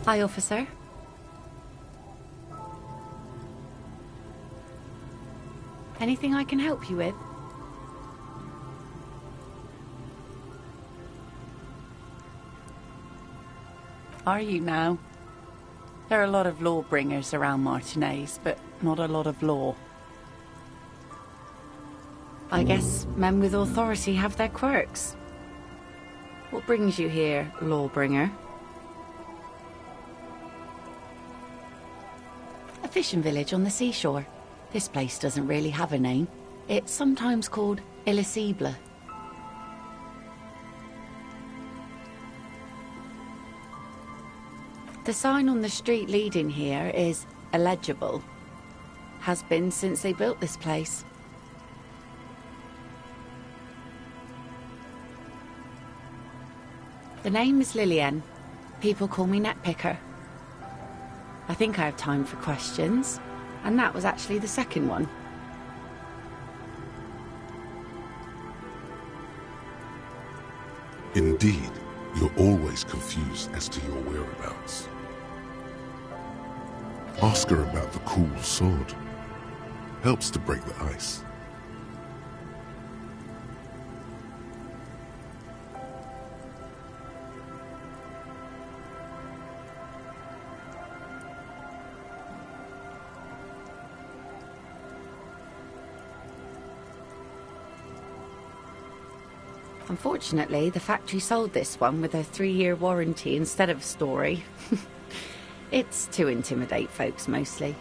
Hi, officer. Anything I can help you with? Are you now? There are a lot of law bringers around Martinez, but not a lot of law. I guess men with authority have their quirks. What brings you here, lawbringer? A fishing village on the seashore. This place doesn't really have a name. It's sometimes called Elysium. The sign on the street leading here is illegible. Has been since they built this place. The name is Lillian. People call me Netpicker. I think I have time for questions, and that was actually the second one. Indeed, you're always confused as to your whereabouts. Ask her about the cool sword. Helps to break the ice. Unfortunately, the factory sold this one with a 3-year warranty instead of a story. It's to intimidate folks, mostly.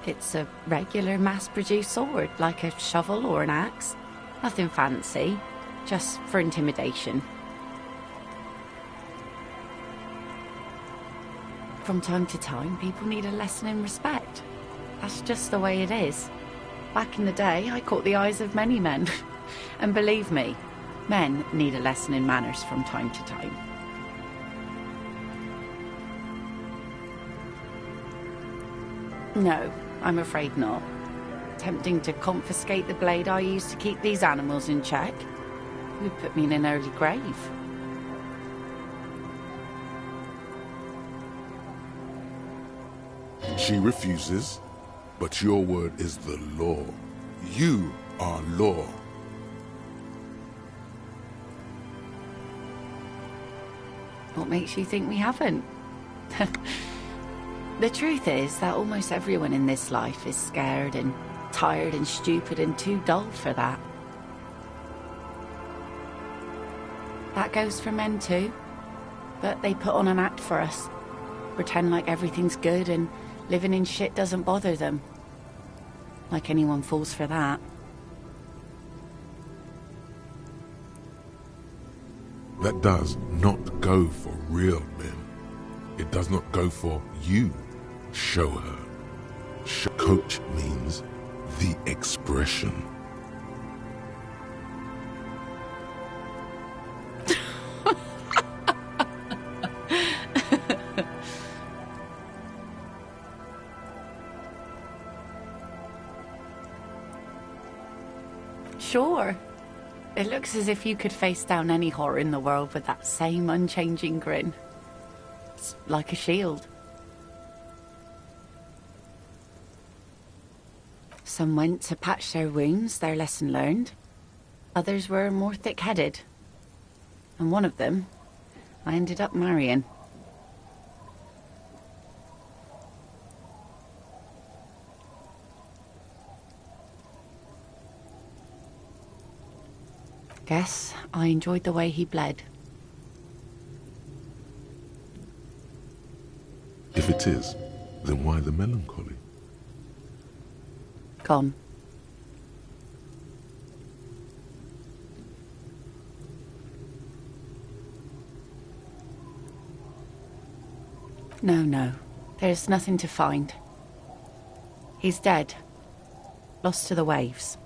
It's a regular mass-produced sword, like a shovel or an axe. Nothing fancy, just for intimidation. From time to time, people need a lesson in respect. That's just the way it is. Back in the day, I caught the eyes of many men. And believe me, men need a lesson in manners from time to time. No, I'm afraid not. Tempting to confiscate the blade I used to keep these animals in check would put me in an early grave. She refuses, but your word is the law. You are law. What makes you think we haven't? The truth is that almost everyone in this life is scared and tired and stupid and too dull for that. That goes for men too, but they put on an act for us. Pretend like everything's good and living in shit doesn't bother them. Like anyone falls for that. That does not go for real men. It does not go for you. Show her. Coach means the expression. Sure. It looks as if you could face down any horror in the world with that same unchanging grin. It's like a shield. Some went to patch their wounds, their lesson learned. Others were more thick-headed. And one of them, I ended up marrying. Guess I enjoyed the way he bled. If it is, then why the melancholy? Gone. No. There's nothing to find. He's dead. Lost to the waves.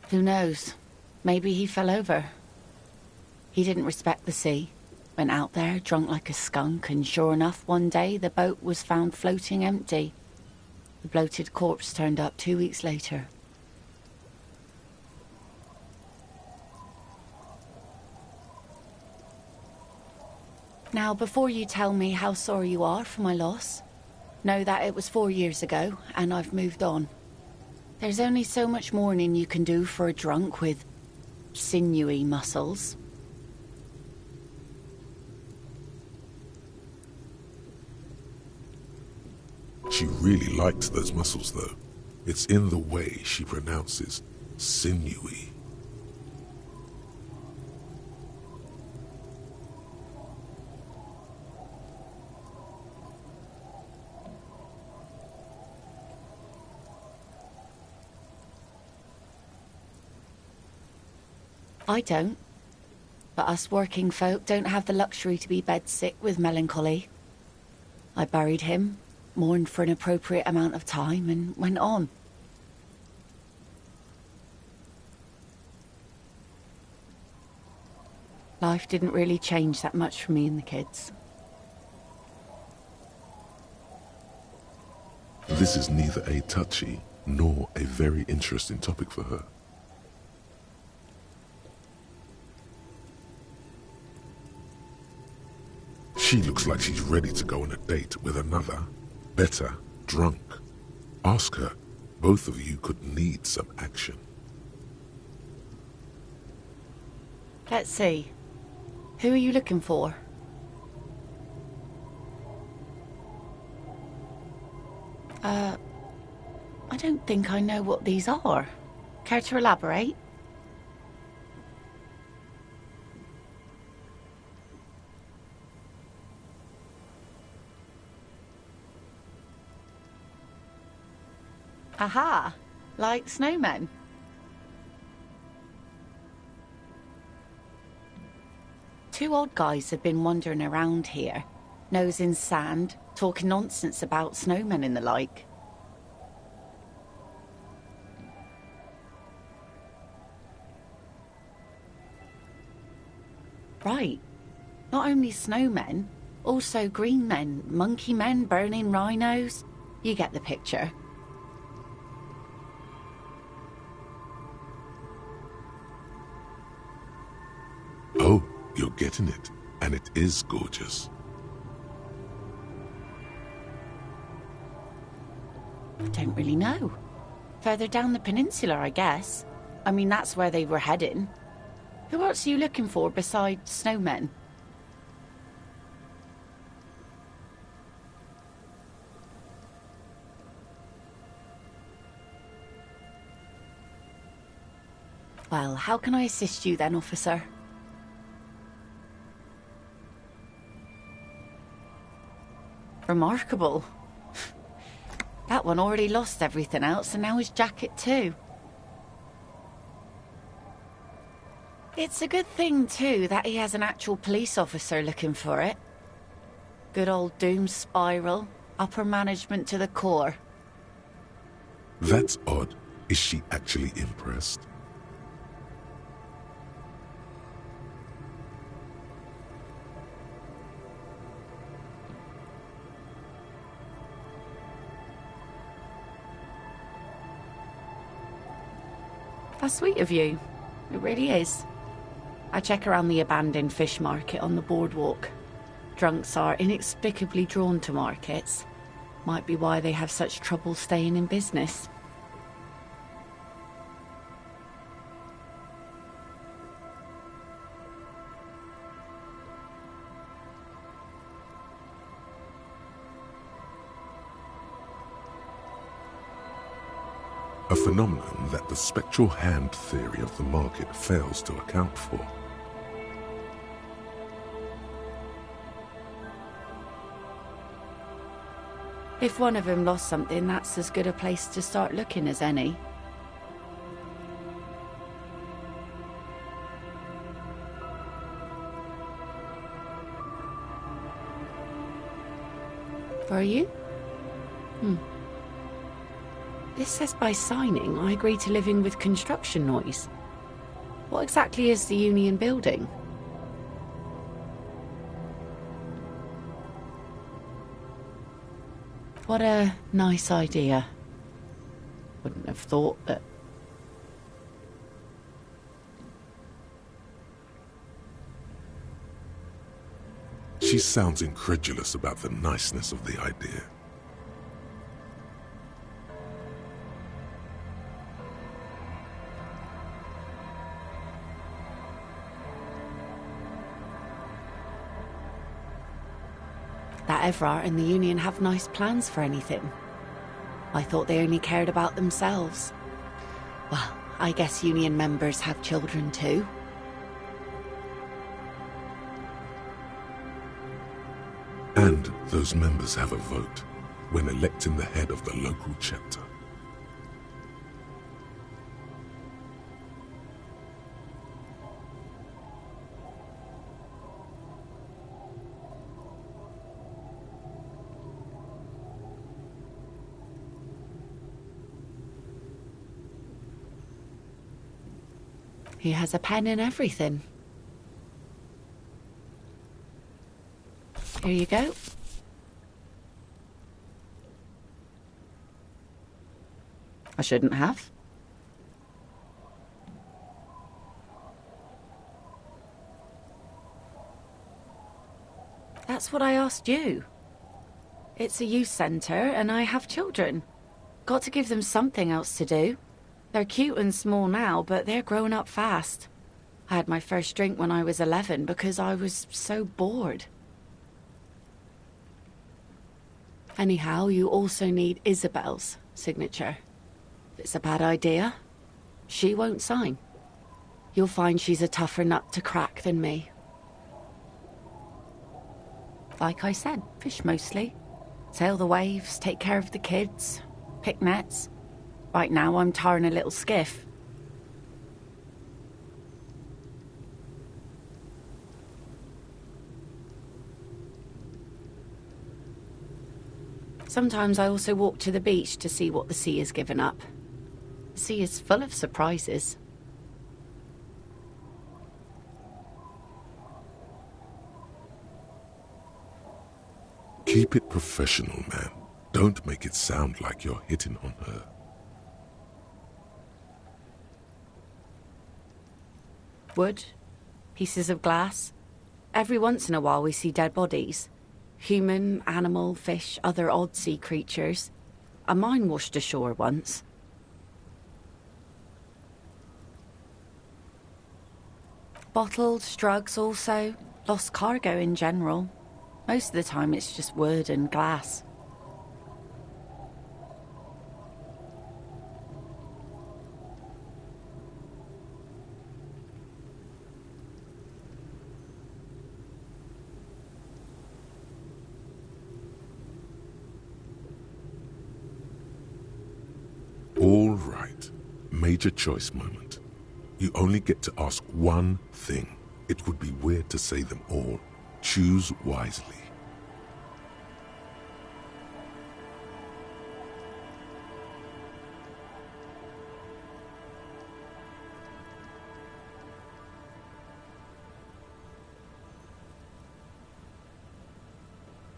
Who knows? Maybe he fell over. He didn't respect the sea. Went out there, drunk like a skunk, and sure enough, one day the boat was found floating empty. The bloated corpse turned up 2 weeks later. Now, before you tell me how sorry you are for my loss, know that it was 4 years ago, and I've moved on. There's only so much mourning you can do for a drunk with sinewy muscles. She really liked those muscles, though. It's in the way she pronounces sinewy. I don't. But us working folk don't have the luxury to be bedsick with melancholy. I buried him, mourned for an appropriate amount of time, and went on. Life didn't really change that much for me and the kids. This is neither a touchy nor a very interesting topic for her. She looks like she's ready to go on a date with another, better, drunk. Ask her. Both of you could need some action. Let's see. Who are you looking for? I don't think I know what these are. Care to elaborate? Aha! Like snowmen. Two odd guys have been wandering around here, nose in sand, talking nonsense about snowmen and the like. Right. Not only snowmen, also green men, monkey men burning rhinos. You get the picture. Oh, you're getting it. And it is gorgeous. I don't really know. Further down the peninsula, I guess. I mean, that's where they were heading. Who else are you looking for besides snowmen? Well, how can I assist you then, officer? Remarkable. That one already lost everything else, and now his jacket too. It's a good thing, too, that he has an actual police officer looking for it. Good old doom spiral. Upper management to the core. That's odd. Is she actually impressed? That's sweet of you. It really is. I check around the abandoned fish market on the boardwalk. Drunks are inexplicably drawn to markets. Might be why they have such trouble staying in business. A phenomenon that the spectral hand theory of the market fails to account for. If one of them lost something, that's as good a place to start looking as any. For you? This says by signing, I agree to living with construction noise. What exactly is the Union building? What a nice idea. Wouldn't have thought that... She sounds incredulous about the niceness of the idea. That Everard and the Union have nice plans for anything. I thought they only cared about themselves. Well, I guess Union members have children too. And those members have a vote when electing the head of the local chapter. He has a pen in everything. Here you go. I shouldn't have. That's what I asked you. It's a youth centre and I have children. Got to give them something else to do. They're cute and small now, but they're growing up fast. I had my first drink when I was 11 because I was so bored. Anyhow, you also need Isabel's signature. If it's a bad idea, she won't sign. You'll find she's a tougher nut to crack than me. Like I said, fish mostly. Sail the waves, take care of the kids, pick nets. Right now I'm tarring a little skiff. Sometimes I also walk to the beach to see what the sea has given up. The sea is full of surprises. Keep it professional, man. Don't make it sound like you're hitting on her. Wood, pieces of glass. Every once in a while we see dead bodies. Human, animal, fish, other odd sea creatures. A mine washed ashore once. Bottles, drugs also. Lost cargo in general. Most of the time it's just wood and glass. All right. Major choice moment. You only get to ask one thing. It would be weird to say them all. Choose wisely.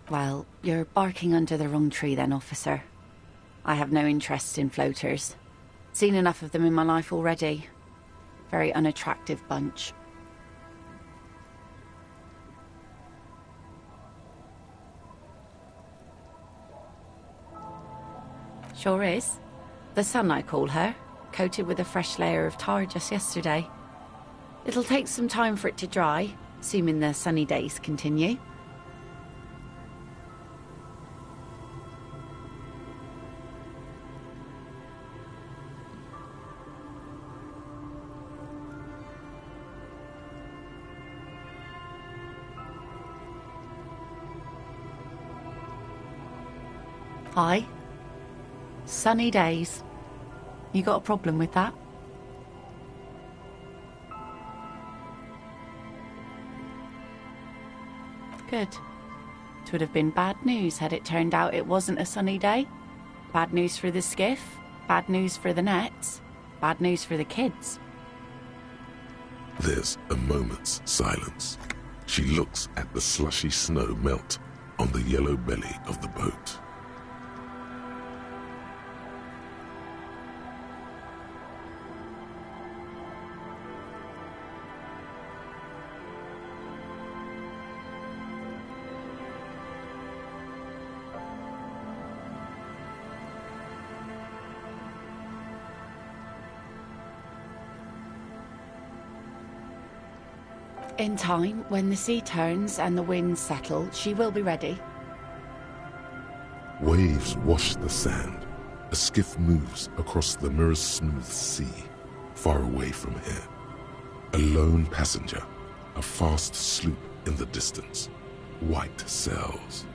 Well, you're barking under the wrong tree then, officer. I have no interest in floaters. Seen enough of them in my life already. Very unattractive bunch. Sure is. The sun, I call her, coated with a fresh layer of tar just yesterday. It'll take some time for it to dry, assuming the sunny days continue. Aye. Sunny days. You got a problem with that? Good. It would have been bad news had it turned out it wasn't a sunny day. Bad news for the skiff, bad news for the nets, bad news for the kids. There's a moment's silence. She looks at the slushy snow melt on the yellow belly of the boat. In time, when the sea turns and the winds settle, she will be ready. Waves wash the sand. A skiff moves across the mirror-smooth sea, far away from here. A lone passenger, a fast sloop in the distance. White sails.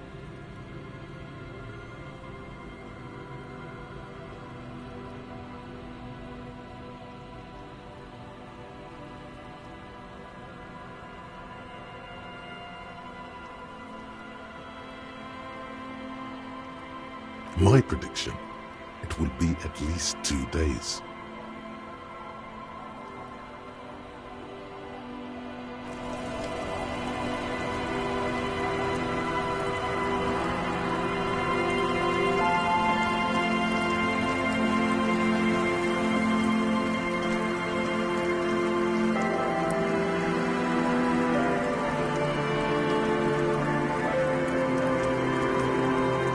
My prediction, it will be at least 2 days.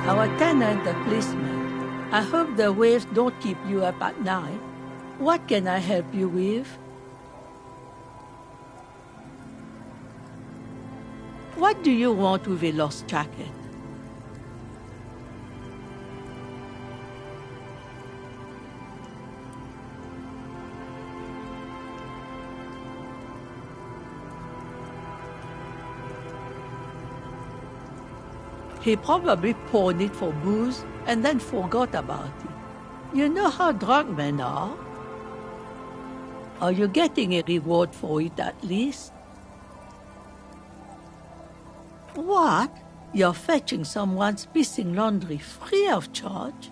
Our tenant, the policeman. I hope the waves don't keep you up at night. What can I help you with? What do you want with a lost jacket? He probably pawned it for booze and then forgot about it. You know how drunk men are. Are you getting a reward for it at least? What? You're fetching someone's missing laundry free of charge?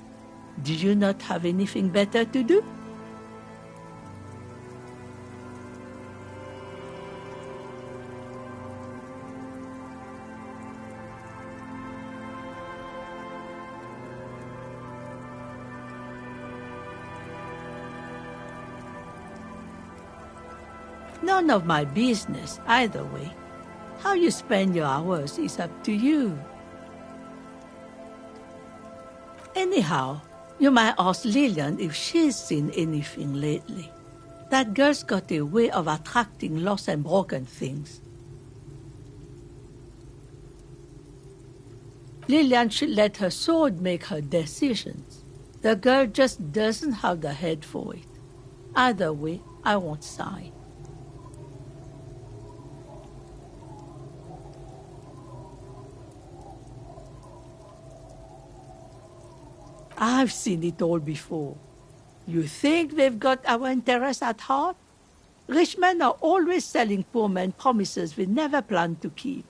Do you not have anything better to do? None of my business, either way. How you spend your hours is up to you. Anyhow, you might ask Lillian if she's seen anything lately. That girl's got a way of attracting lost and broken things. Lillian should let her sword make her decisions. The girl just doesn't have the head for it. Either way, I won't sigh. I've seen it all before. You think they've got our interests at heart? Rich men are always selling poor men promises they never plan to keep.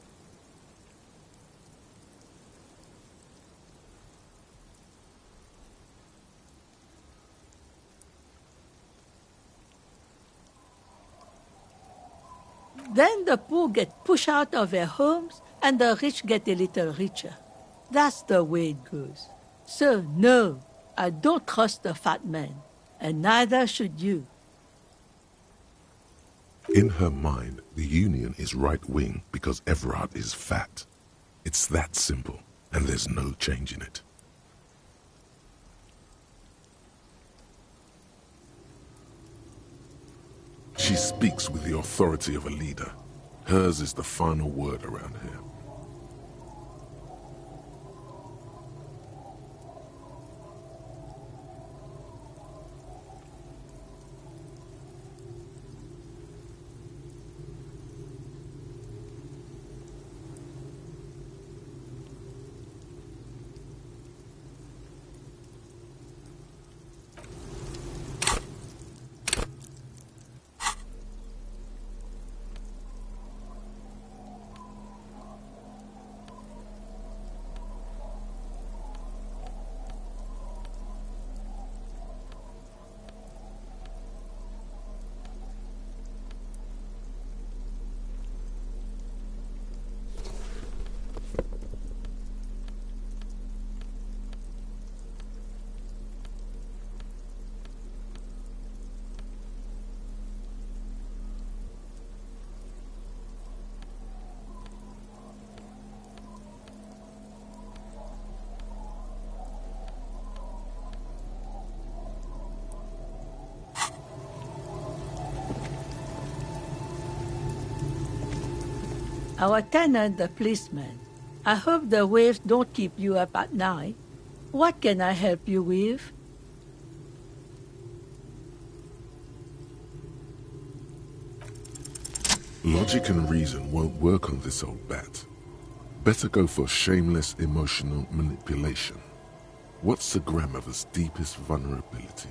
Then the poor get pushed out of their homes and the rich get a little richer. That's the way it goes. So, no, I don't trust the fat man, and neither should you. In her mind, the Union is right-wing because Everard is fat. It's that simple, and there's no change in it. She speaks with the authority of a leader. Hers is the final word around here. Our tenant, the policeman. I hope the waves don't keep you up at night. What can I help you with? Logic and reason won't work on this old bat. Better go for shameless emotional manipulation. What's the grandmother's deepest vulnerability?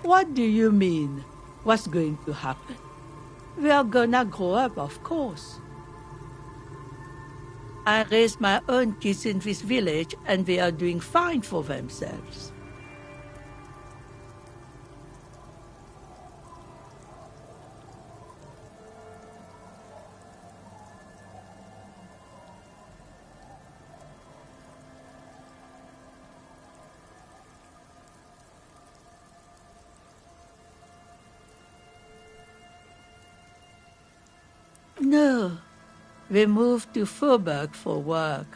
What do you mean? What's going to happen? We are gonna grow up, of course. I raised my own kids in this village and they are doing fine for themselves. No, we moved to Faubourg for work.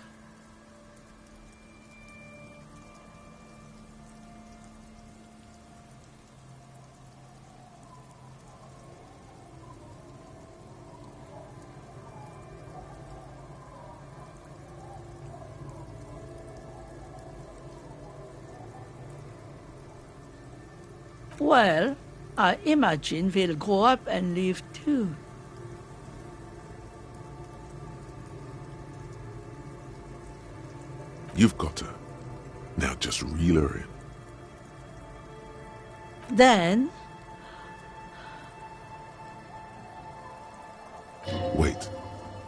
Well, I imagine we'll grow up and live too. You've got her. Now just reel her in. Then, Wait.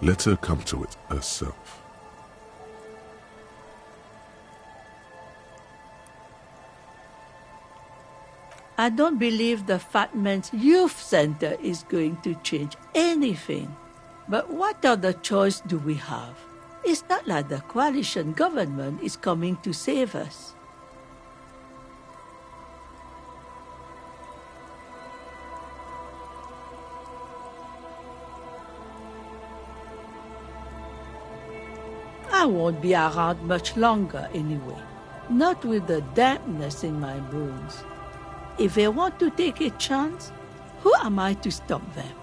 Let her come to it herself. I don't believe the Fat Man's Youth Center is going to change anything. But what other choice do we have? It's not like the coalition government is coming to save us. I won't be around much longer anyway. Not with the dampness in my bones. If they want to take a chance, who am I to stop them?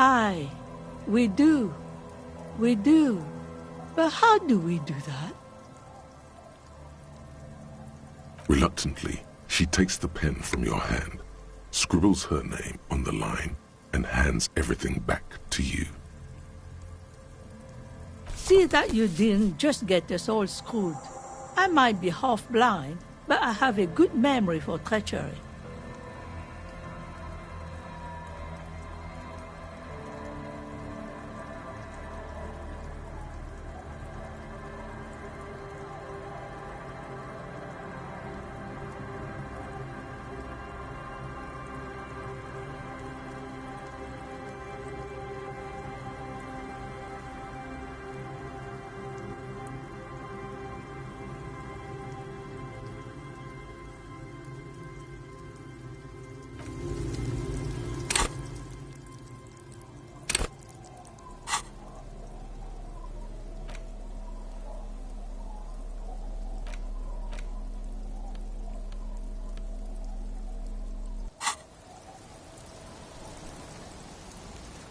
Aye, we do. We do. But how do we do that? Reluctantly, she takes the pen from your hand, scribbles her name on the line, and hands everything back to you. See that you didn't just get us all screwed. I might be half blind, but I have a good memory for treachery.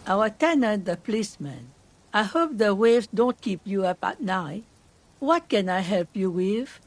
Our tenant, the policeman. I hope the waves don't keep you up at night. What can I help you with?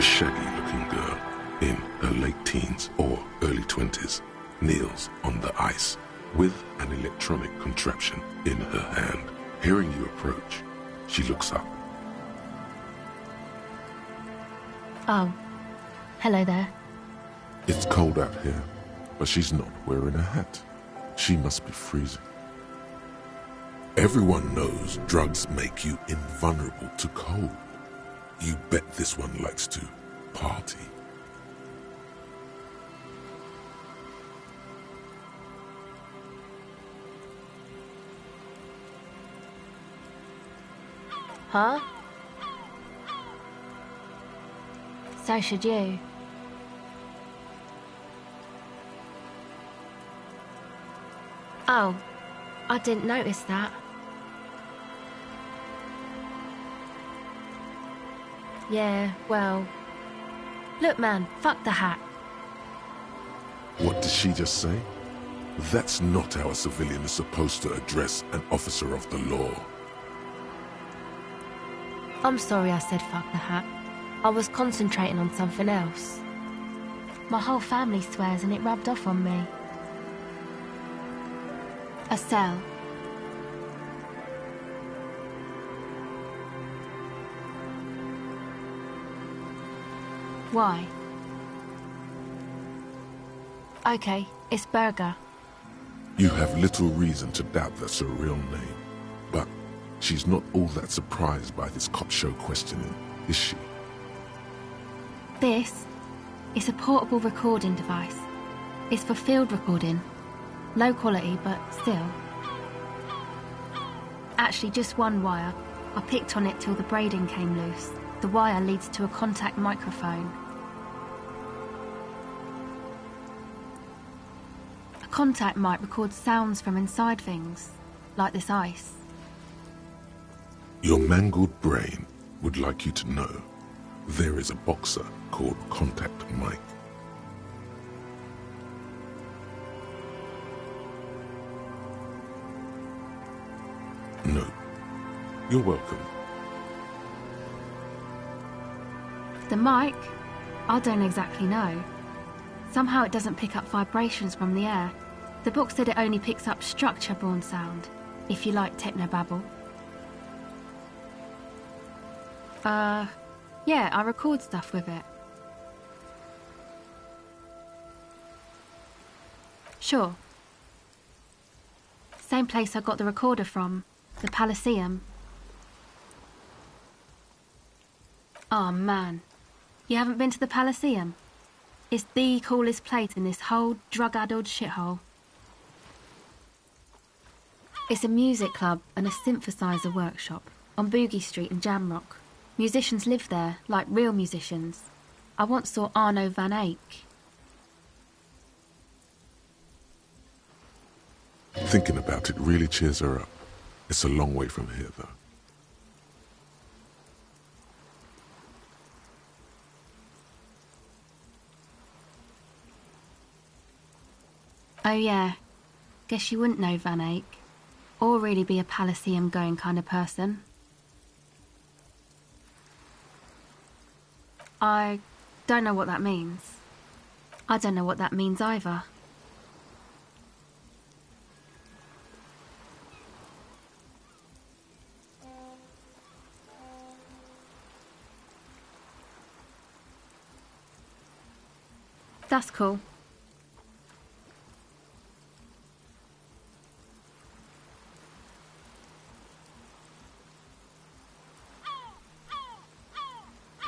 shaggy-looking girl in her late teens or early 20s kneels on the ice with an electronic contraption in her hand. Hearing you approach, she looks up. Oh, hello there. It's cold out here, but she's not wearing a hat. She must be freezing. Everyone knows drugs make you invulnerable to cold. You bet this one likes to party. Huh? So should you. Oh, I didn't notice that. Yeah, well... Look, man, fuck the hat. What did she just say? That's not how a civilian is supposed to address an officer of the law. I'm sorry I said fuck the hat. I was concentrating on something else. My whole family swears and it rubbed off on me. A cell. Why? Okay, it's Burger. You have little reason to doubt that's her real name, but she's not all that surprised by this cop show questioning, is she? This is a portable recording device. It's for field recording. Low quality, but still. Actually, just one wire. I picked on it till the braiding came loose. The wire leads to a contact microphone. A contact mic records sounds from inside things, like this ice. Your mangled brain would like you to know there is a boxer called Contact Mike. No. You're welcome. The mic? I don't exactly know. Somehow it doesn't pick up vibrations from the air. The book said it only picks up structure-borne sound, if you like technobabble. Yeah, I record stuff with it. Sure. Same place I got the recorder from, the Elysium. Oh man, you haven't been to the Elysium? It's the coolest place in this whole drug-addled shithole. It's a music club and a synthesizer workshop on Boogie Street in Jamrock. Musicians live there, like real musicians. I once saw Arno van Eyck. Thinking about it really cheers her up. It's a long way from here, though. Oh yeah, guess you wouldn't know Van Eyck, or really be a Elysium going kind of person. I don't know what that means. I don't know what that means either. That's cool.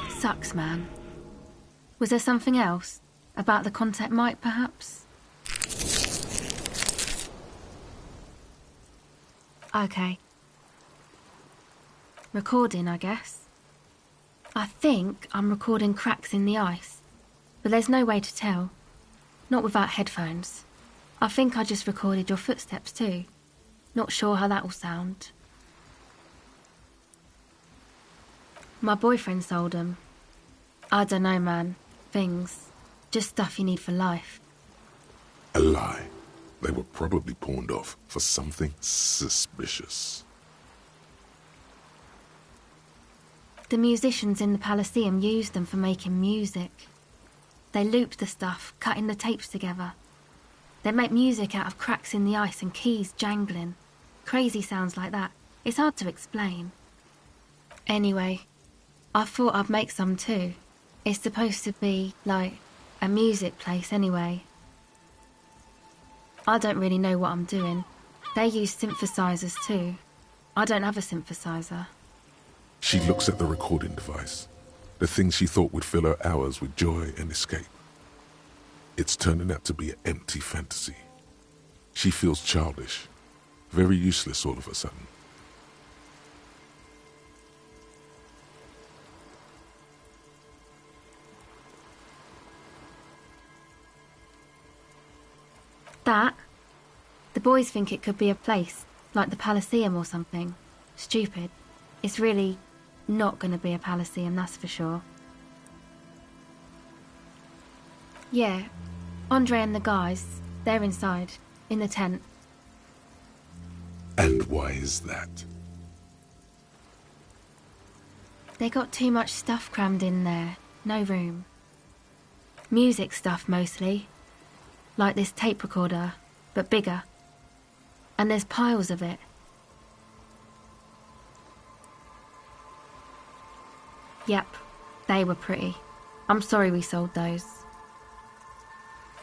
Sucks, man. Was there something else? About the contact mic, perhaps? Okay. Recording, I guess. I think I'm recording cracks in the ice, but there's no way to tell. Not without headphones. I think I just recorded your footsteps too. Not sure how that will sound. My boyfriend sold them. I don't know, man. Things. Just stuff you need for life. A lie. They were probably pawned off for something suspicious. The musicians in the Elysium used them for making music. They looped the stuff, cutting the tapes together. They make music out of cracks in the ice and keys jangling. Crazy sounds like that. It's hard to explain. Anyway, I thought I'd make some too. It's supposed to be, like, a music place anyway. I don't really know what I'm doing. They use synthesizers too. I don't have a synthesizer. She looks at the recording device, the thing she thought would fill her hours with joy and escape. It's turning out to be an empty fantasy. She feels childish, very useless all of a sudden. That? The boys think it could be a place, like the Elysium or something. Stupid. It's really not going to be a Elysium, that's for sure. Yeah, Andre and the guys, they're inside, in the tent. And why is that? They got too much stuff crammed in there, no room. Music stuff mostly. Like this tape recorder, but bigger. And there's piles of it. Yep, they were pretty. I'm sorry we sold those.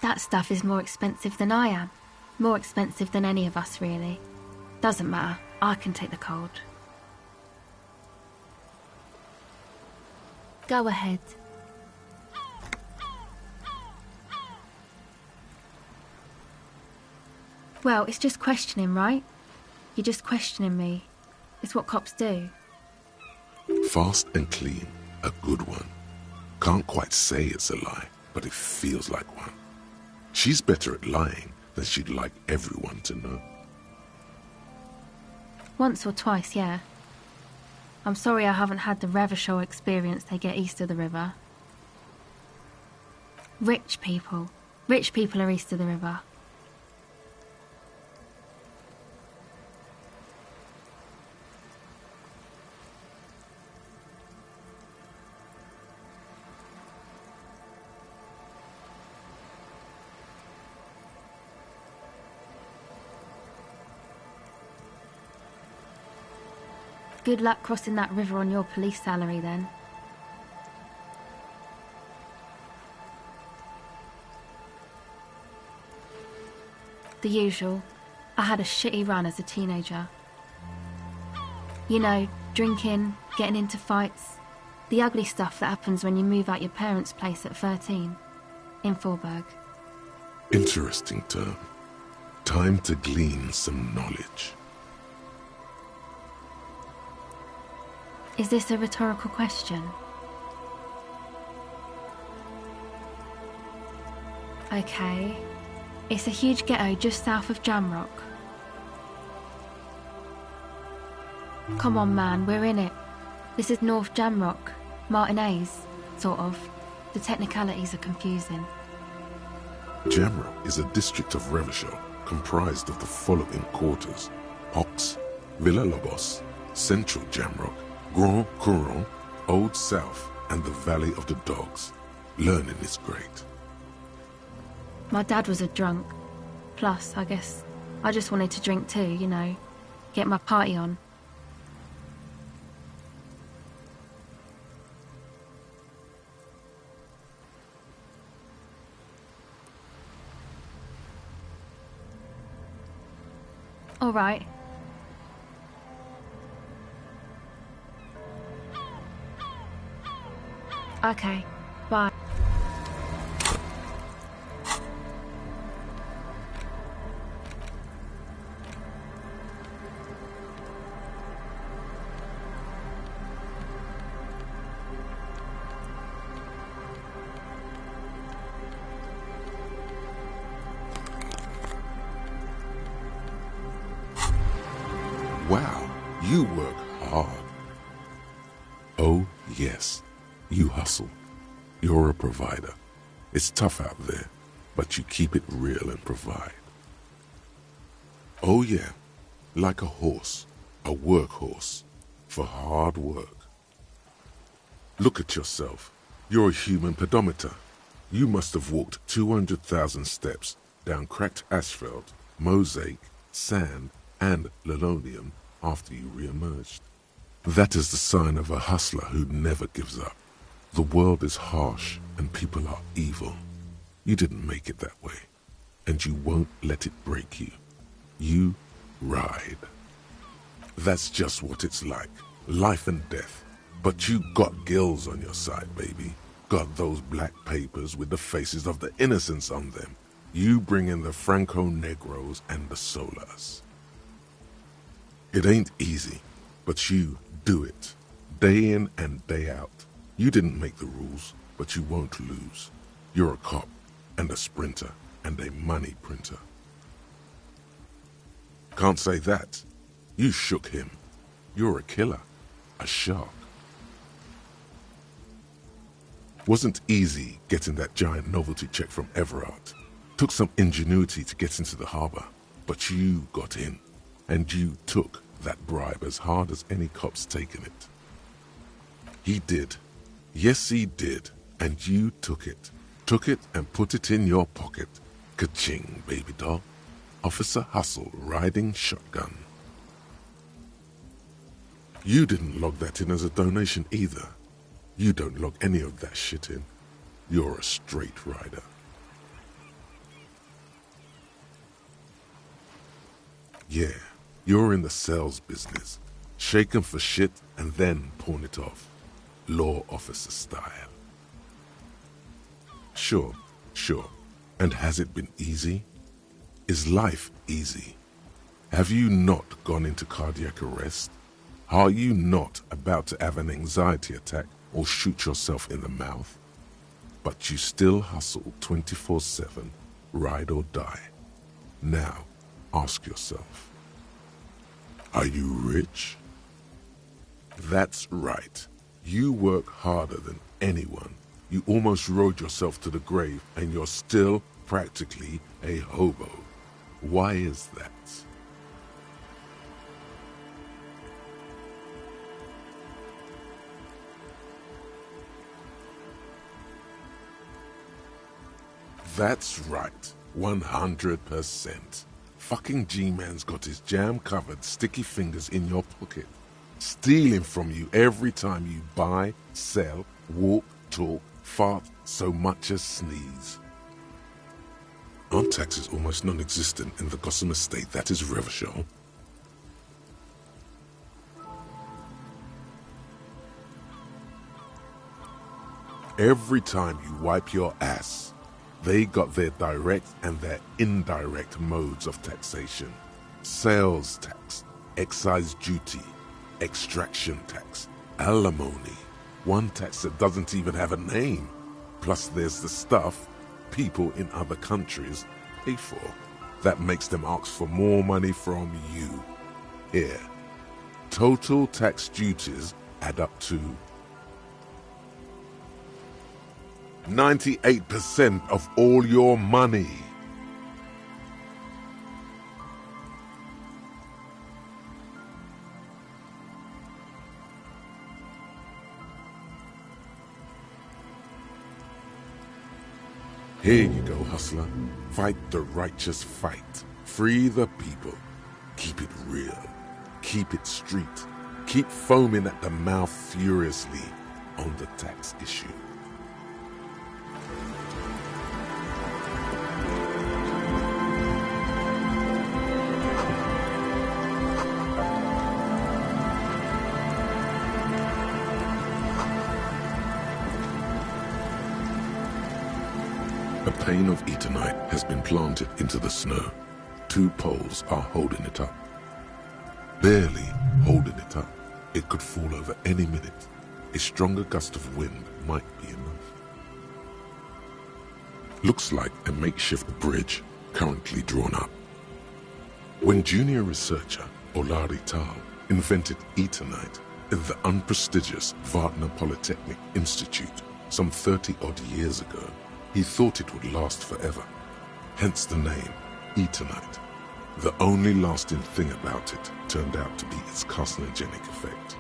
That stuff is more expensive than I am. More expensive than any of us, really. Doesn't matter, I can take the cold. Go ahead. Well, it's just questioning, right? You're just questioning me. It's what cops do. Fast and clean, a good one. Can't quite say it's a lie, but it feels like one. She's better at lying than she'd like everyone to know. Once or twice, yeah. I'm sorry I haven't had the Revachol experience they get east of the river. Rich people. Rich people are east of the river. Good luck crossing that river on your police salary, then. The usual. I had a shitty run as a teenager. You know, drinking, getting into fights. The ugly stuff that happens when you move out your parents' place at 13. In Forberg. Interesting term. Time to glean some knowledge. Is this a rhetorical question? Okay. It's a huge ghetto just south of Jamrock. Come on, man, we're in it. This is North Jamrock, Martinez, sort of. The technicalities are confusing. Jamrock is a district of Revachol comprised of the following quarters: Hox, Villa Lobos, Central Jamrock, Grand Couronne, Old South, and the Valley of the Dogs. Learning is great. My dad was a drunk. Plus, I guess, I just wanted to drink too, you know. Get my party on. All right. Okay, bye. Wow, you work hard. Oh, yes. You hustle. You're a provider. It's tough out there, but you keep it real and provide. Oh yeah, like a horse, a workhorse, for hard work. Look at yourself. You're a human pedometer. You must have walked 200,000 steps down cracked asphalt, mosaic, sand, and linoleum after you re-emerged. That is the sign of a hustler who never gives up. The world is harsh and people are evil. You didn't make it that way, and you won't let it break you. You ride. That's just what it's like, life and death. But you got gills on your side, baby. Got those black papers with the faces of the innocents on them. You bring in the Franco-Negros and the Solas. It ain't easy, but you do it, day in and day out. You didn't make the rules, but you won't lose. You're a cop, and a sprinter, and a money printer. Can't say that. You shook him. You're a killer, a shark. Wasn't easy getting that giant novelty check from Everard. Took some ingenuity to get into the harbor, but you got in, and you took that bribe as hard as any cop's taken it. He did. Yes, he did, and you took it. Took it and put it in your pocket. Ka-ching, baby doll. Officer Hustle riding shotgun. You didn't log that in as a donation either. You don't log any of that shit in. You're a straight rider. Yeah, you're in the sales business. Shake 'em for shit and then pawn it off. Law officer style. Sure. And has it been easy? Is life easy? Have you not gone into cardiac arrest? Are you not about to have an anxiety attack or shoot yourself in the mouth? But you still hustle 24/7, ride or die. Now, ask yourself, are you rich? That's right. You work harder than anyone. You almost rode yourself to the grave and you're still practically a hobo. Why is that? That's right, 100%. Fucking G-Man's got his jam-covered sticky fingers in your pocket, stealing from you every time you buy, sell, walk, talk, fart, so much as sneeze. Aren't taxes almost non-existent in the Gossamer state that is Revachol? Every time you wipe your ass, they got their direct and their indirect modes of taxation. Sales tax, excise duty, extraction tax, alimony. One tax that doesn't even have a name. Plus there's the stuff people in other countries pay for. That makes them ask for more money from you. Here, total tax duties add up to 98% of all your money. Here you go, hustler. Fight the righteous fight. Free the people. Keep it real. Keep it street. Keep foaming at the mouth furiously on the tax issue. A pane of Eternite has been planted into the snow. 2 poles are holding it up. Barely holding it up. It could fall over any minute. A stronger gust of wind might be enough. Looks like a makeshift bridge currently drawn up. When junior researcher Olari Tal invented Eternite in the unprestigious Wagner Polytechnic Institute some 30-odd years ago, he thought it would last forever, hence the name Eternite. The only lasting thing about it turned out to be its carcinogenic effect.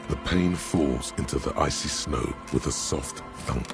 The pane falls into the icy snow with a soft thunk.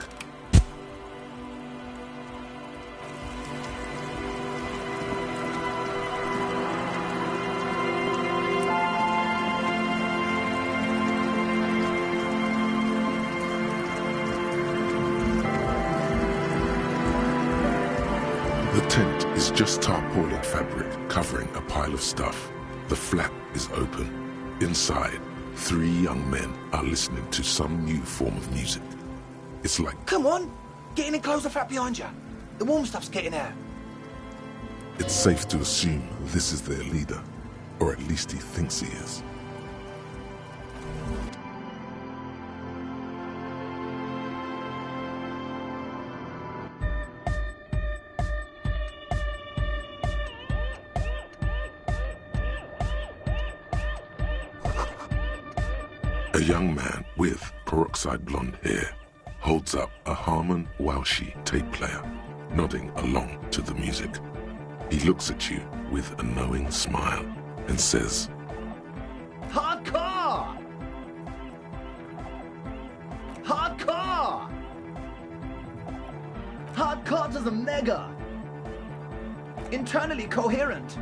The tent is just tarpaulin fabric covering a pile of stuff. The flap is open. Inside, 3 young men are listening to some new form of music. It's like... Come on! Get in and close the flap behind you. The warm stuff's getting out. It's safe to assume this is their leader, or at least he thinks he is. A young man with peroxide blonde hair holds up a Harman Walshy tape player, nodding along to the music. He looks at you with a knowing smile and says, Hardcore! Hardcore! Hardcore to the mega! Internally coherent.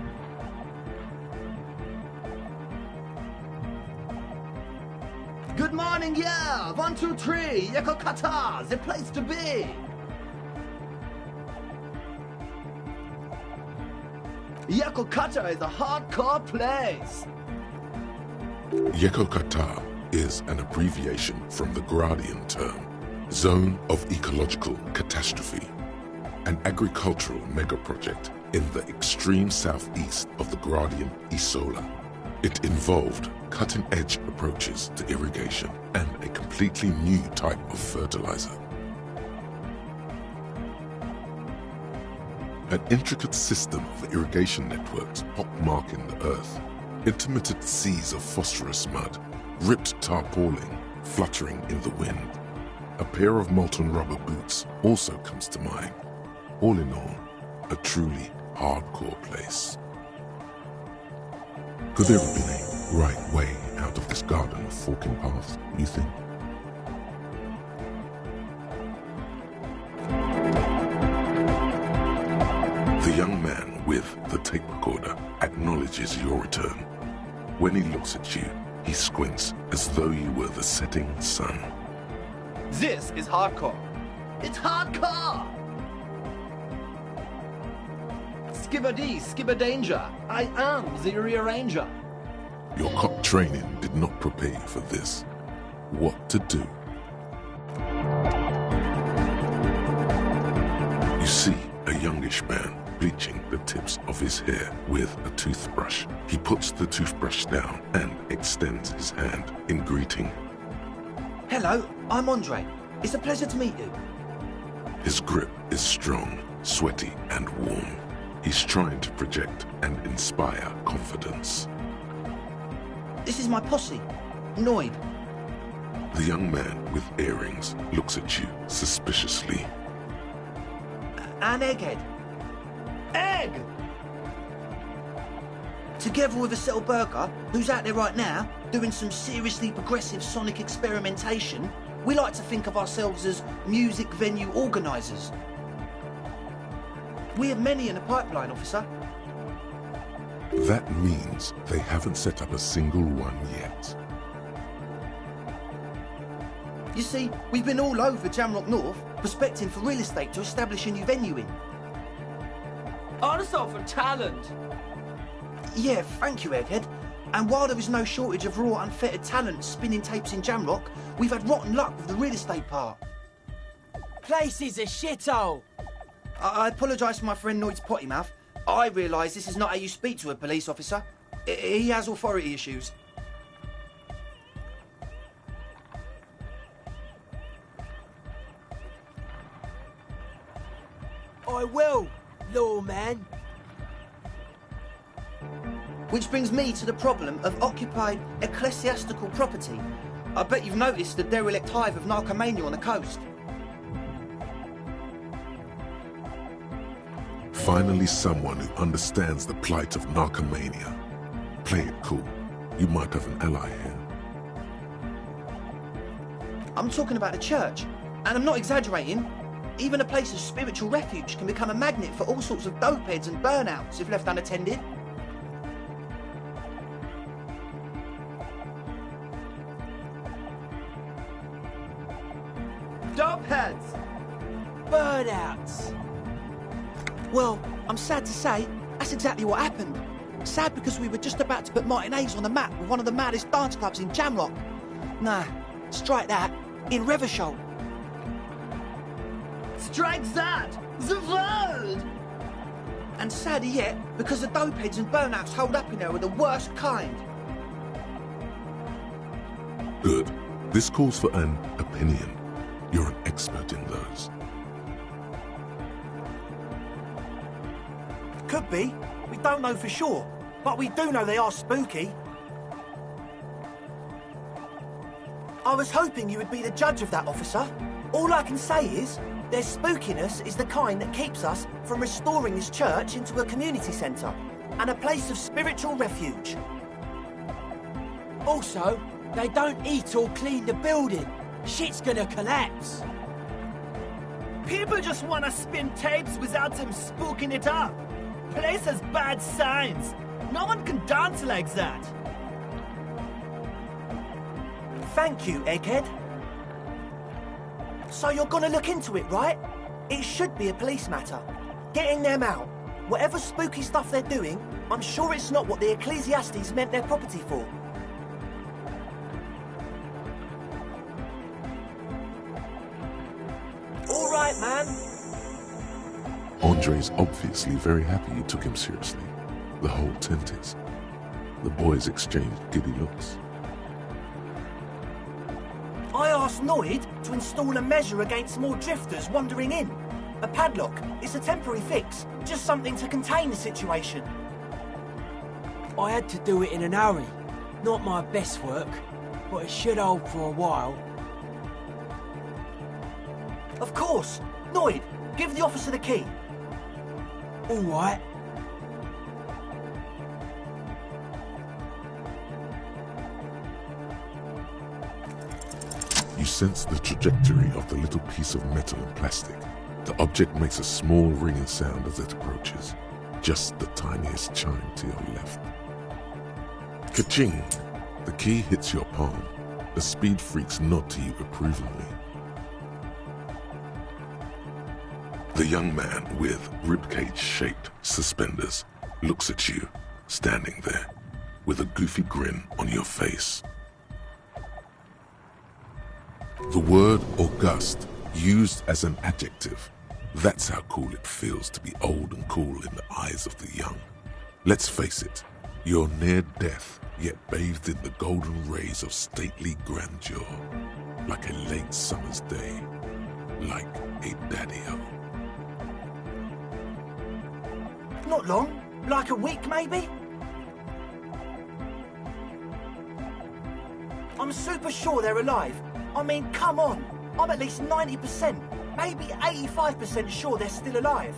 Good morning, yeah! 1, 2, 3, Yeko Kata, the place to be! Yekokata is a hardcore place! Yekokata is an abbreviation from the Gradian term, Zone of Ecological Catastrophe, an agricultural megaproject in the extreme southeast of the Gradian Isola. It involved cutting-edge approaches to irrigation and a completely new type of fertilizer. An intricate system of irrigation networks pockmarking the earth, intermittent seas of phosphorus mud, ripped tarpaulin fluttering in the wind. A pair of molten rubber boots also comes to mind. All in all, a truly hardcore place. Could there have been a right way out of this garden of forking paths, you think? The young man with the tape recorder acknowledges your return. When he looks at you, he squints as though you were the setting sun. This is hardcore. It's hardcore! Skibbity, skibberdanger. I am the rearranger. Your cop training did not prepare you for this. What to do? You see a youngish man bleaching the tips of his hair with a toothbrush. He puts the toothbrush down and extends his hand in greeting. Hello, I'm Andre. It's a pleasure to meet you. His grip is strong, sweaty, and warm. He's trying to project and inspire confidence. This is my posse, Noib. The young man with earrings looks at you suspiciously. An egghead. Egg! Together with a Settle Burger, who's out there right now, doing some seriously progressive sonic experimentation, we like to think of ourselves as music venue organisers. We have many in the pipeline, officer. That means they haven't set up a single one yet. You see, we've been all over Jamrock North, prospecting for real estate to establish a new venue in. Also for talent. Yeah, thank you, Egghead. And while there is no shortage of raw, unfettered talent spinning tapes in Jamrock, we've had rotten luck with the real estate part. Place is a shithole. I apologise for my friend Noid's potty mouth. I realise this is not how you speak to a police officer. He has authority issues. I will, lawman. Which brings me to the problem of occupied ecclesiastical property. I bet you've noticed the derelict hive of narcomania on the coast. Finally, someone who understands the plight of narcomania. Play it cool. You might have an ally here. I'm talking about the church. And I'm not exaggerating. Even a place of spiritual refuge can become a magnet for all sorts of dopeheads and burnouts if left unattended. Dopeheads! Burnouts! Well, I'm sad to say, that's exactly what happened. Sad because we were just about to put Martinez on the map with one of the maddest dance clubs in Jamrock. Nah, strike that, in Revachol. Strike that! The word! And sadder yet, because the dopeheads and burnouts holed up in there were the worst kind. Good. This calls for an opinion. You're an expert in those. Could be. We don't know for sure. But we do know they are spooky. I was hoping you would be the judge of that, officer. All I can say is, their spookiness is the kind that keeps us from restoring this church into a community centre and a place of spiritual refuge. Also, they don't eat or clean the building. Shit's gonna collapse. People just want to spin tapes without them spooking it up. Place has bad signs. No one can dance like that. Thank you, Egghead. So you're gonna look into it, right? It should be a police matter. Getting them out. Whatever spooky stuff they're doing, I'm sure it's not what the Ecclesiastes meant their property for. All right, man. Andre's obviously very happy you took him seriously. The whole tent is. The boys exchanged giddy looks. I asked Noid to install a measure against more drifters wandering in. A padlock. It's a temporary fix. Just something to contain the situation. I had to do it in an hurry. Not my best work, but it should hold for a while. Of course. Noid, give the officer the key. All right. You sense the trajectory of the little piece of metal and plastic. The object makes a small ringing sound as it approaches. Just the tiniest chime to your left. Ka-ching! The key hits your palm. The speed freaks nod to you approvingly. The young man with ribcage-shaped suspenders looks at you, standing there, with a goofy grin on your face. The word august, used as an adjective, that's how cool it feels to be old and cool in the eyes of the young. Let's face it, you're near death, yet bathed in the golden rays of stately grandeur, like a late summer's day, like a daddy-o. Not long. Like a week, maybe? I'm super sure they're alive. I mean, come on. I'm at least 90%, maybe 85% sure they're still alive.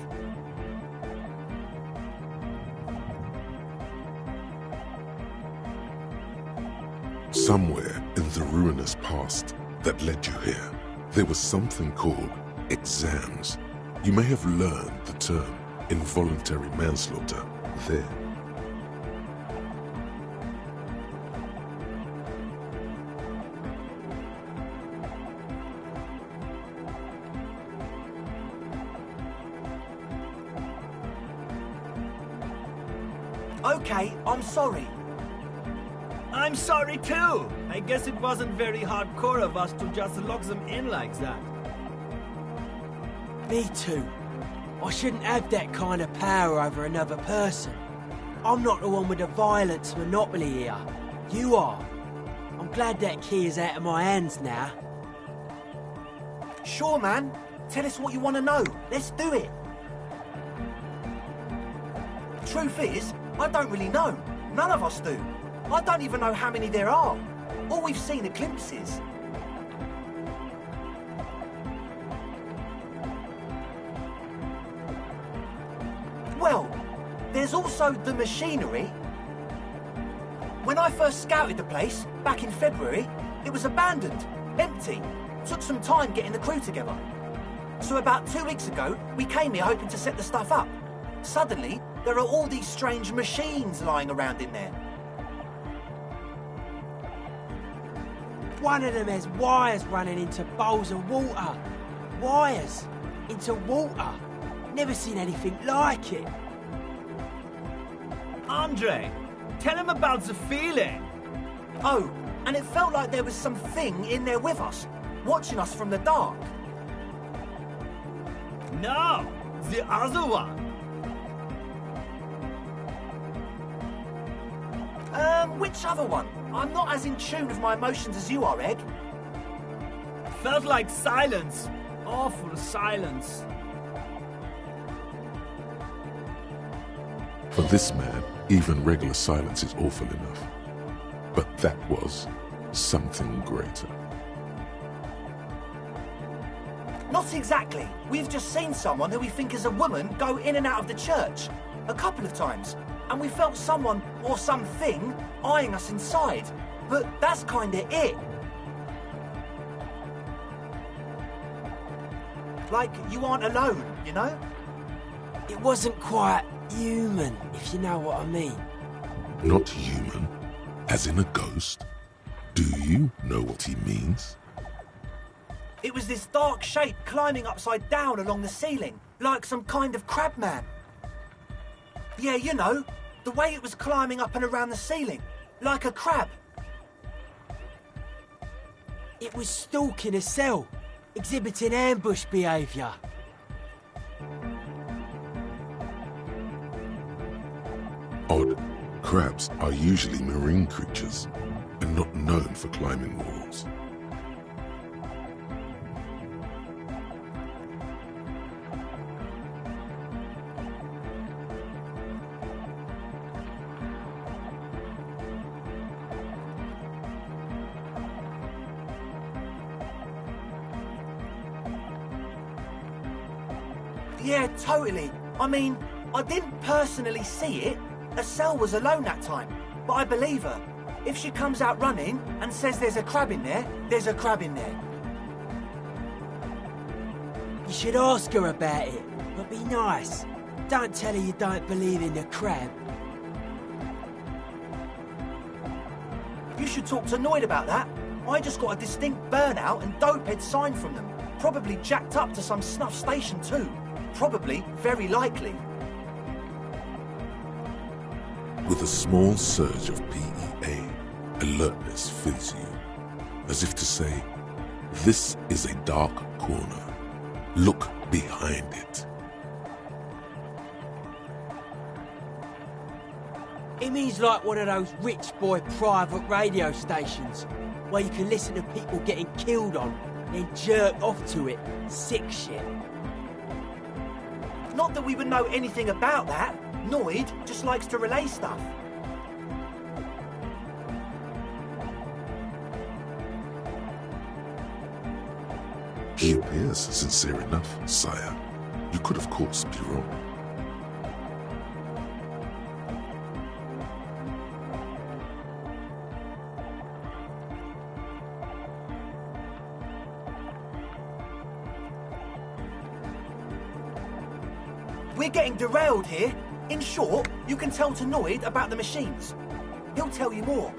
Somewhere in the ruinous past that led you here, there was something called exams. You may have learned the term involuntary manslaughter there. Okay, I'm sorry. I'm sorry too. I guess it wasn't very hardcore of us to just lock them in like that. Me too. I shouldn't have that kind of power over another person. I'm not the one with the violence monopoly here. You are. I'm glad that key is out of my hands now. Sure, man. Tell us what you want to know. Let's do it. Truth is, I don't really know. None of us do. I don't even know how many there are. All we've seen are glimpses. Well, there's also the machinery. When I first scouted the place, back in February, it was abandoned, empty. took some time getting the crew together. So about 2 weeks ago, we came here hoping to set the stuff up. Suddenly, there are all these strange machines lying around in there. One of them has wires running into bowls of water. Wires into water. Never seen anything like it. Andre, tell him about the feeling. Oh, and it felt like there was something in there with us, watching us from the dark. No, the other one. Which other one? I'm not as in tune with my emotions as you are, Egg. Felt like silence. Awful silence. For this man, even regular silence is awful enough. But that was something greater. Not exactly. We've just seen someone who we think is a woman go in and out of the church a couple of times. And we felt someone or something eyeing us inside. But that's kinda it. Like you aren't alone, you know? It wasn't quite human, if you know what I mean. Not human, as in a ghost? Do you know what he means? It was this dark shape climbing upside down along the ceiling, like some kind of crab man. Yeah, you know, the way it was climbing up and around the ceiling, like a crab. It was stalking a cell, exhibiting ambush behaviour. Odd. Crabs are usually marine creatures and not known for climbing walls. Yeah, totally. I mean, I didn't personally see it. Estelle was alone that time, but I believe her. If she comes out running and says there's a crab in there, there's a crab in there. You should ask her about it, but be nice. Don't tell her you don't believe in the crab. You should talk to Noid about that. I just got a distinct burnout and dopehead sign from them. Probably jacked up to some snuff station too. Probably, very likely. With a small surge of PEA, alertness fills you, as if to say, this is a dark corner. Look behind it. It means like one of those rich boy private radio stations, where you can listen to people getting killed on, then jerk off to it. Sick shit. Not that we would know anything about that. Noid just likes to relay stuff. He appears sincere enough, sire. You could, of course, be wrong. We're getting derailed here. In short, you can tell to Noid about the machines. He'll tell you more.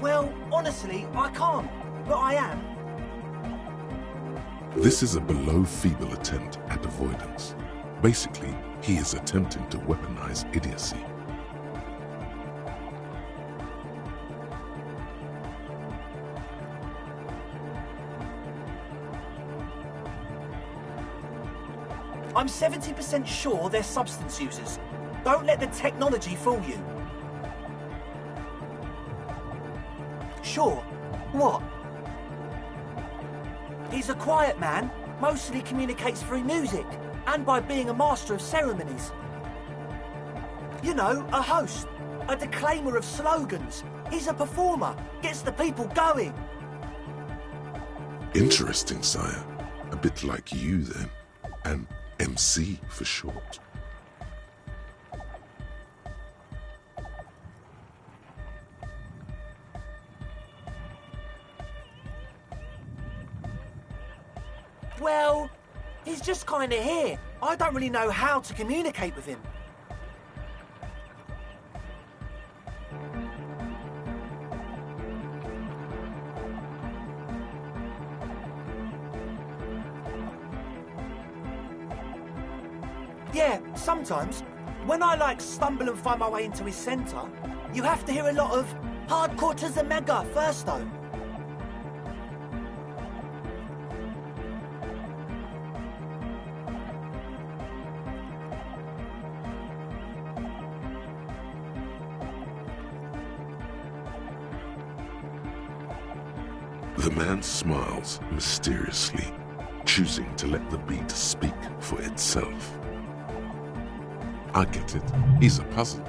Well, honestly, I can't, but I am. This is a below feeble attempt at avoidance. Basically, he is attempting to weaponize idiocy. I'm 70% sure they're substance users. Don't let the technology fool you. Sure. What? He's a quiet man, mostly communicates through music, and by being a master of ceremonies. You know, a host, a declaimer of slogans. He's a performer, gets the people going. Interesting, sire. A bit like you, then. An MC for short. Well, he's just kind of here. I don't really know how to communicate with him. Yeah, sometimes, when I stumble and find my way into his centre, you have to hear a lot of hardcore to the mega first though. The man smiles mysteriously, choosing to let the beat speak for itself. I get it. He's a puzzle.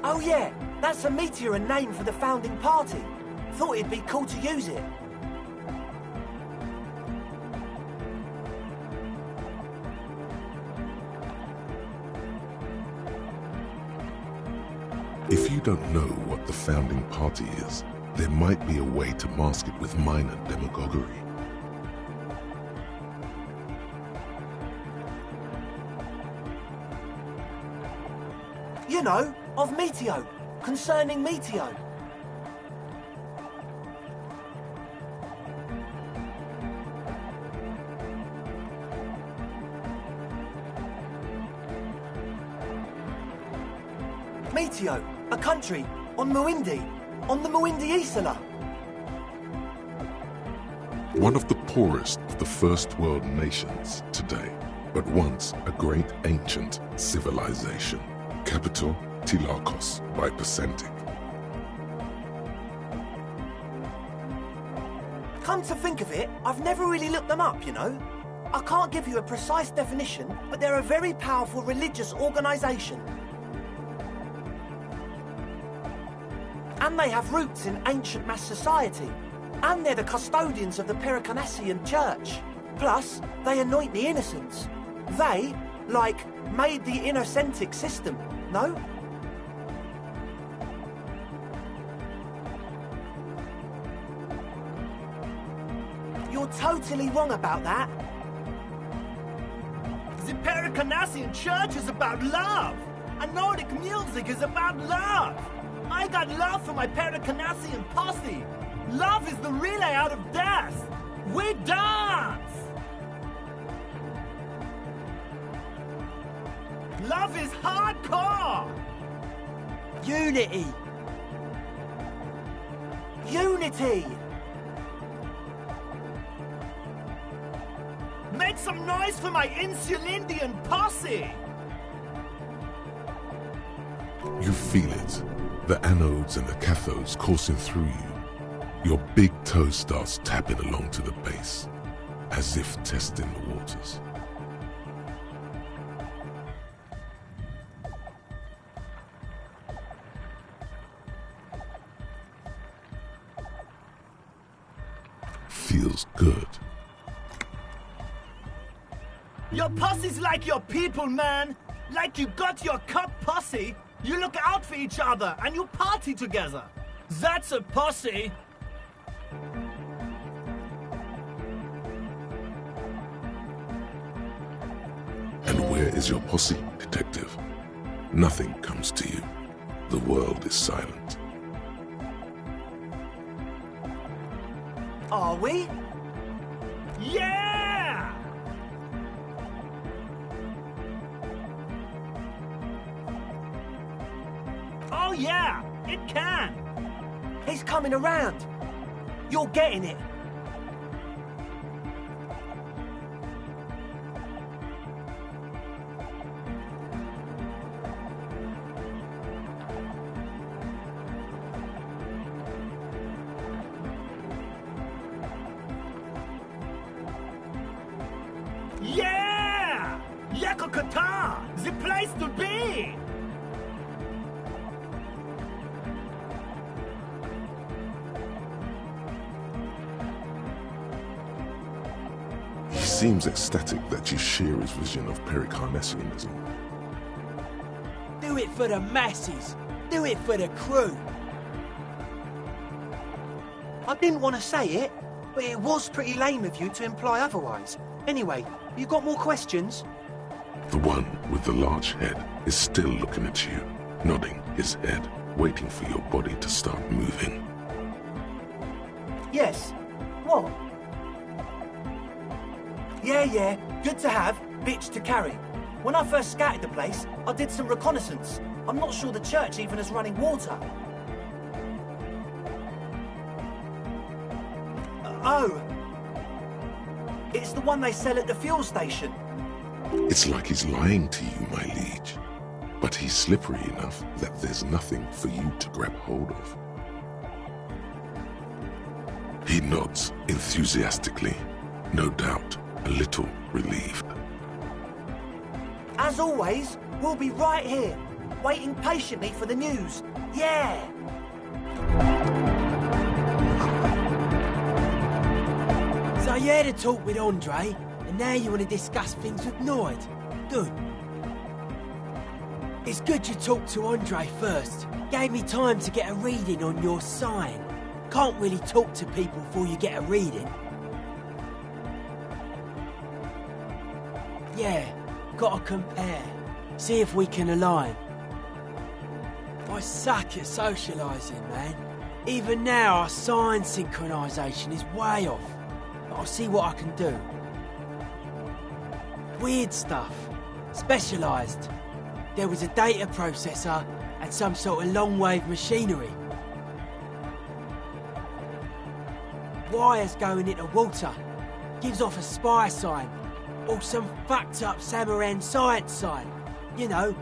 Oh yeah, that's a meteor and name for the founding party. Thought it'd be cool to use it. If you don't know what the founding party is, there might be a way to mask it with minor demagoguery. You know, of Meteo, concerning Meteo. Meteo, a country on Muindi, on the Muindi Isla. One of the poorest of the first world nations today, but once a great ancient civilization. Capital, Tilakos by Percentic. Come to think of it, I've never really looked them up, you know. I can't give you a precise definition, but they're a very powerful religious organisation. And they have roots in ancient mass society. And they're the custodians of the Pericanassian Church. Plus, they anoint the innocents. They, made the Innocentic system, no? You're totally wrong about that. The Pericanassian Church is about love, and Nordic music is about love. I got love for my Pericanassian posse. Love is the relay out of death. We dance. Love is hardcore. Unity. Unity. Make some noise for my Insulindian posse. You feel it. The anodes and the cathodes coursing through you. Your big toe starts tapping along to the base, as if testing the waters. Feels good. Your posse's like your people, man. Like you got your cup posse. You look out for each other and you party together. That's a posse. And where is your posse, detective? Nothing comes to you. The world is silent. Are we? Yeah! Oh yeah, it can. He's coming around. You're getting it. Yeah! Yakokata, the place to be. seems ecstatic that you share his vision of pericarnassianism. Do it for the masses. Do it for the crew. I didn't want to say it, but it was pretty lame of you to imply otherwise. Anyway, you got more questions? The one with the large head is still looking at you, nodding his head, waiting for your body to start moving. Yes. What? Yeah, good to have, bitch to carry. When I first scouted the place, I did some reconnaissance. I'm not sure the church even has running water. Oh. It's the one they sell at the fuel station. It's like he's lying to you, my liege. But he's slippery enough that there's nothing for you to grab hold of. He nods enthusiastically, no doubt a little relieved. As always, we'll be right here, waiting patiently for the news. Yeah! So you had a talk with Andre, and now you want to discuss things with Noid. Good. It's good you talked to Andre first. Gave me time to get a reading on your sign. Can't really talk to people before you get a reading. Yeah, gotta compare. See if we can align. I suck at socialising, man. Even now, our sign synchronisation is way off. But I'll see what I can do. Weird stuff. Specialised. There was a data processor and some sort of long-wave machinery. Wires going into water. Gives off a spy sign. Or some fucked up Samaran science sign. You know,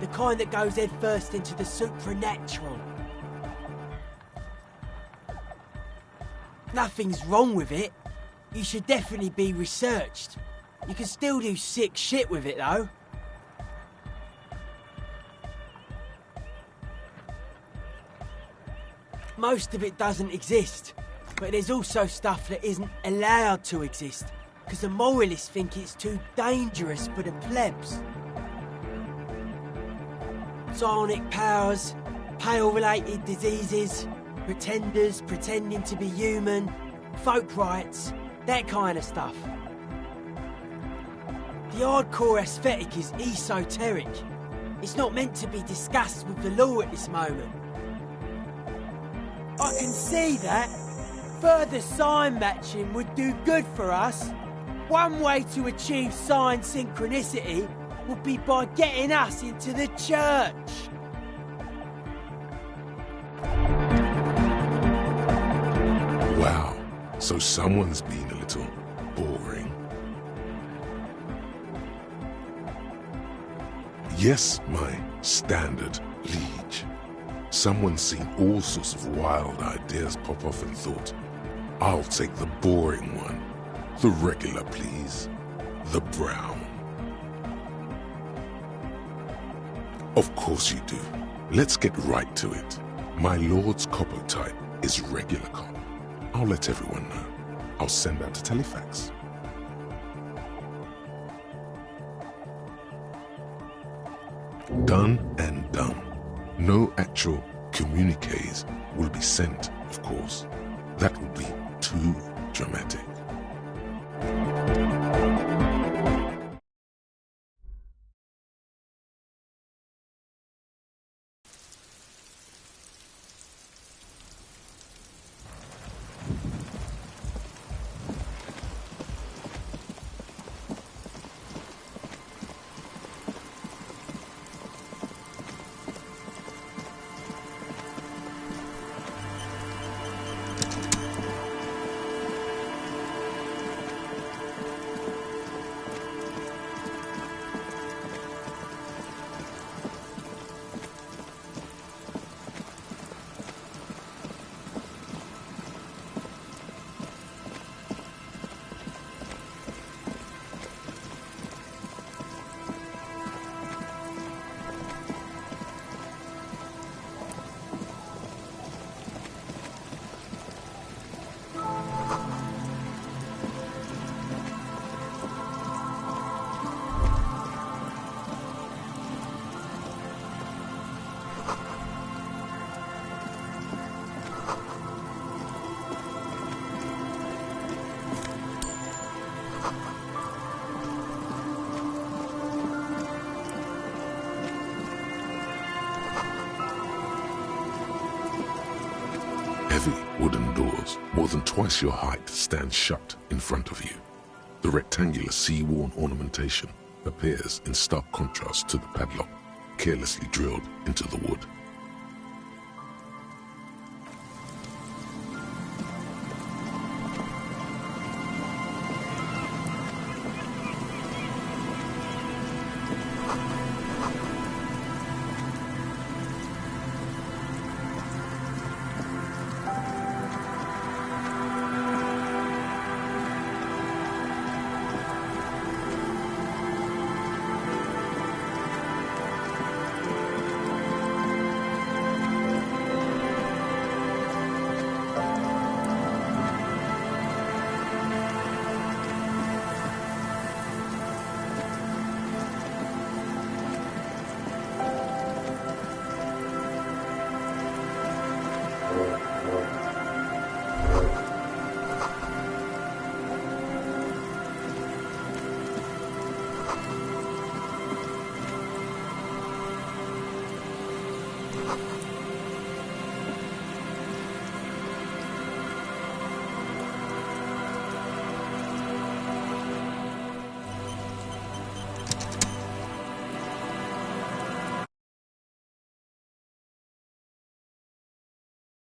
the kind that goes head first into the supernatural. Nothing's wrong with it. You should definitely be researched. You can still do sick shit with it, though. Most of it doesn't exist, but there's also stuff that isn't allowed to exist, because the moralists think it's too dangerous for the plebs. Psionic powers, pale-related diseases, pretenders pretending to be human, folk rights, that kind of stuff. The hardcore aesthetic is esoteric. It's not meant to be discussed with the law at this moment. I can see that. Further sign matching would do good for us. One way to achieve sign synchronicity would be by getting us into the church. Wow, so someone's been a little boring. Yes, my standard liege. Someone's seen all sorts of wild ideas pop off and thought, I'll take the boring one. The regular, please. The brown. Of course you do. Let's get right to it. My lord's copper type is regular cop. I'll let everyone know. I'll send out a telefax. Done and done. No actual communiques will be sent, of course. That would be too dramatic. Heavy wooden doors, more than twice your height, stand shut in front of you. The rectangular sea-worn ornamentation appears in stark contrast to the padlock, carelessly drilled into the wood.